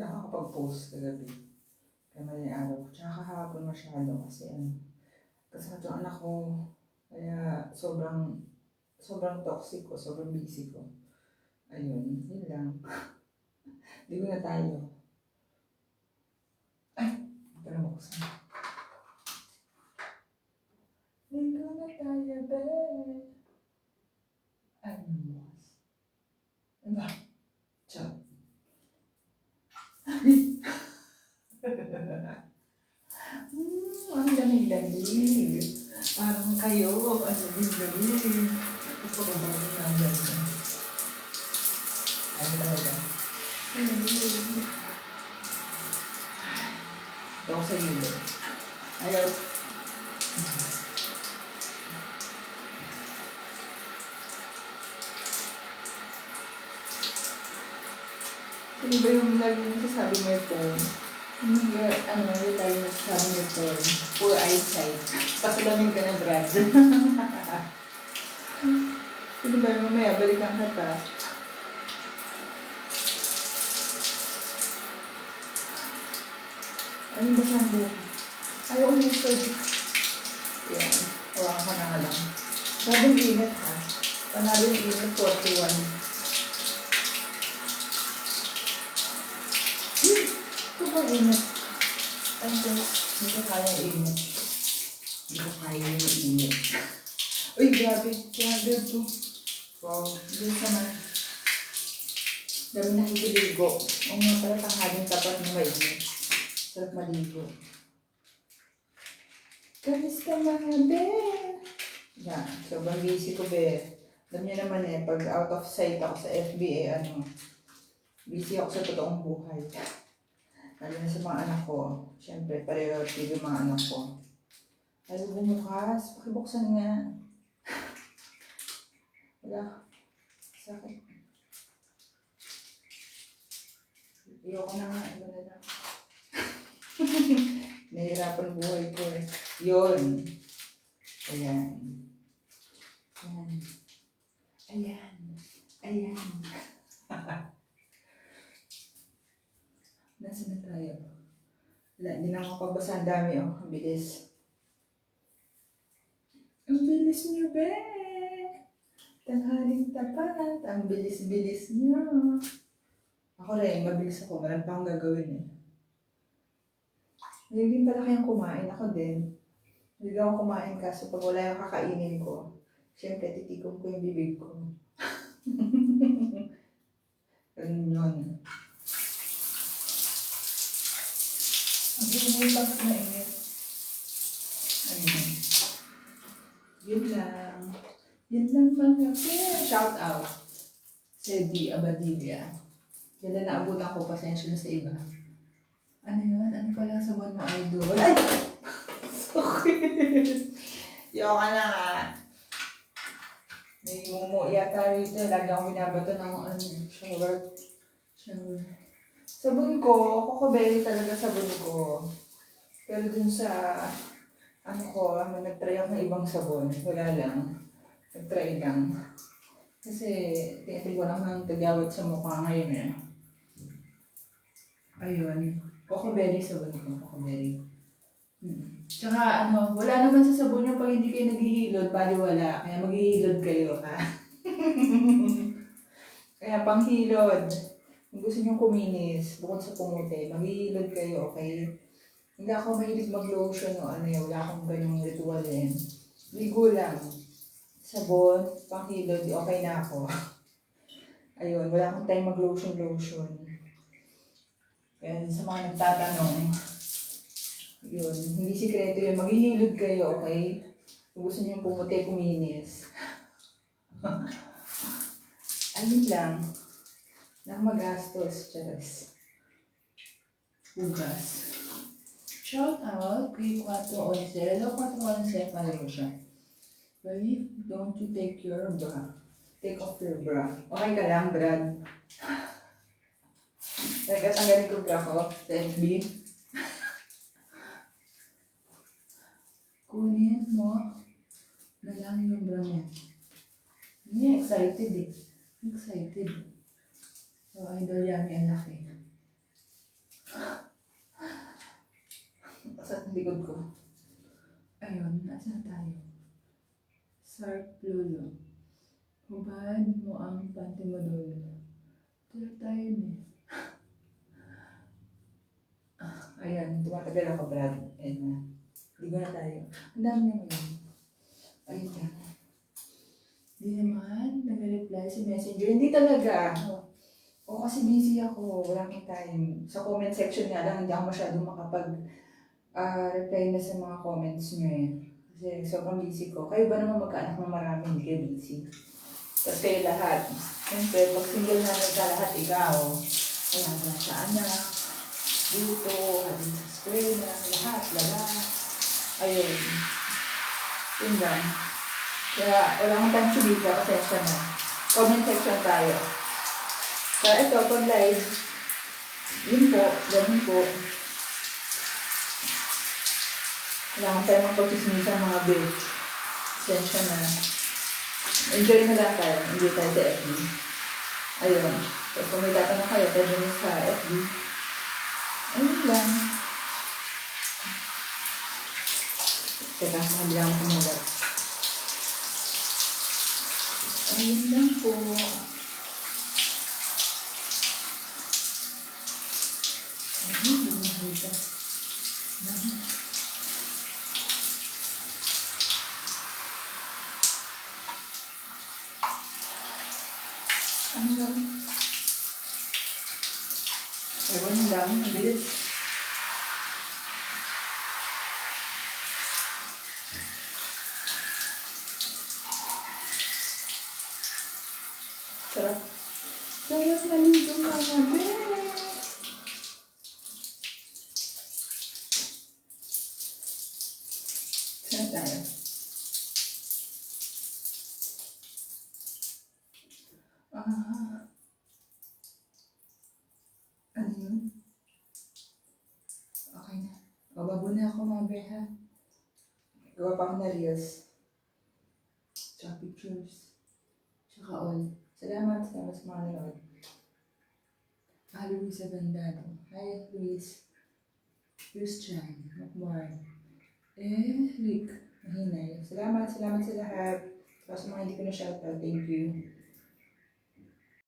nakakapag-post kagabi. Kaya mali araw. Tsaka kahapon masyado kasi kasama yung anak ko. Kaya sobrang toxic ko, sobrang busy ko. Ayun, yun lang. Di ko na tayo. Ay, para buksan. Di ko na tayo, be. Ay, namukas. Ano ba? Ciao. Ang lamig-lamig. Parang kayo, ang lamig-lamig. Gusto ko ba rin ang lamig? Ay, talaga. Ang lamig-lamig. Ito ko sa iyo. Ayaw. Ano ba yung lagi mo sasabi mo yung phone? Hindi tayo nasasabi mo yung phone. Poor eyesight. Pakilamig ka na, Brad. Ano ba yung mamaya? Balikan ka pa. Ano ba siyang buka? Ayaw umusod. Yan. Hawakan ka na nga lang. Bagong init ha. Panalo yung init 41. Ito ba init? Ay, hindi ko kaya init. Hindi ko kaya yung init. Uy, grabe. Grabe ito. Wow. Doon sa man. Dami nakikiligo. O nga pala tanghaling tapat na mainit. Sarap maligo. Kamis ka mga be. Yan. Sobrang busy ko be. Alam niyo naman pag out of sight ako sa FBA, busy ako sa totoong buhay. Lalo na sa mga anak ko. Siyempre, priority yung mga anak ko. Ayaw bumukas. Pakibuksan nga. Wala. Sakit. Ayoko na nga. Iba na lang. Nahihirapan buhay ko eh. Yun. Ayan. Ayan. Ayan. Ayan. Nasaan na tayo? Wala, hindi na ako pagbasa. Ang dami oh. Ang bilis. Ang bilis niyo, be! Tanghaling tapat. Ang bilis-bilis niyo. Ako rin, mabilis ako. Marami pa akong gagawin eh. Hindi din pala kayong kumain. Ako din. Hindi ako kumain kaso pag wala yung kakainin ko, siyempre titikong ko yung bibig ko. Ganun yun. Ang init, bakit mainit? Ayun. Yun lang. Yun lang mga kaya. Shout out. Sedi Abadilla. Kailan naabutan ko, pasensya na sa iba. Ano yun? Ano pala sa buwan mo, idol? Ay! Sorry. Yoka na nga. May mumu yata rito. Lagi akong binabato ng shower. Sabon ko, Coco talaga sabon ko. Pero dun sa, nag-try ako ng ibang sabon. Wala lang. Nag-try lang. Kasi, tinatig ko lang ng tagawat sa mukha ngayon eh. Ayun. Coco sabon ko. Coco. Tsaka wala naman sa sabon yung pag hindi kayo naghihilod, baliwala. Kaya maghihilod kayo, ha? Kaya panghilod. Kung gusto nyo kuminis, bukod sa pumuti, maghihilod kayo, okay? Hindi ako mahilig mag-lotion o wala akong ganyang ritual yan. Ligo lang. Sabon, panghilod, okay na ako. Ayun, wala akong time mag-lotion. Kaya sa mga nagtatanong, yun, hindi sikreto yun. Maghihilod kayo, okay? Kung gusto niyo pumuti, kuminis. Ayun lang. Nang magastos, charas. Bugas. Shout out kay 411. Hello, 411. Paano siya? Babe, don't you take off your bra. Okay ka lang, Brad? Nagkatanggalin ko bra ko sa FB. Kunin mo na lang yung bra niya. Hindi, excited eh. Excited. So, idol yan, may anak eh. Sa likod ko. Ayun, nasa tayo? Sarp Lolo. Hubad mo ang panty mo doon. Tira tayo eh. Ayan, tumatagal ako, Brad. Ayan na. Ligo na tayo. Ang dami naman yun. Ayun na. Hindi naman, nag-reply si Messenger. Hindi talaga. O kasi busy ako. Wala akong time. Sa comment section nga lang, hindi ako masyadong reply na sa mga comments nyo eh. Kasi sobrang busy ko. Kayo ba naman magkaanak ng marami, hindi kayo busy? Tapos kayo lahat. Siyempre, pag single na lahat, ikaw. Wala na sa anak. Dito, habang sa eskwela, lahat, ayun. Yun lang. Kaya wala akong time sumika, pasensya na. Comment section tayo. Kaya ito, pag live, yun po, ganun po. Wala akong time magpapichismisan mga bitch. Pasensya na. Enjoy na lang tayo, enjoy tayo sa FB. Ayun. So, kung may tatanong kayo, pwede nyo sa FB. Ayun lang. Teka, mabilang ko muna. Ayun lang po. Ayun, nakita. Ano lang? Ewan lang, ang bilis. Sarap. Sarap naligo mga bitch. Saan tayo? Ano yun? Okay na. Bababo na ako mga beha. Gawa pa ako na reels. Tsaka pictures. Tsaka all. Salamat sa mga nanood. Luis Abandado. Hi, Luis. Christian. Macmar. Rick. Mahinay. Salamat sa lahat. Para sa mga hindi ko na shoutout. Thank you.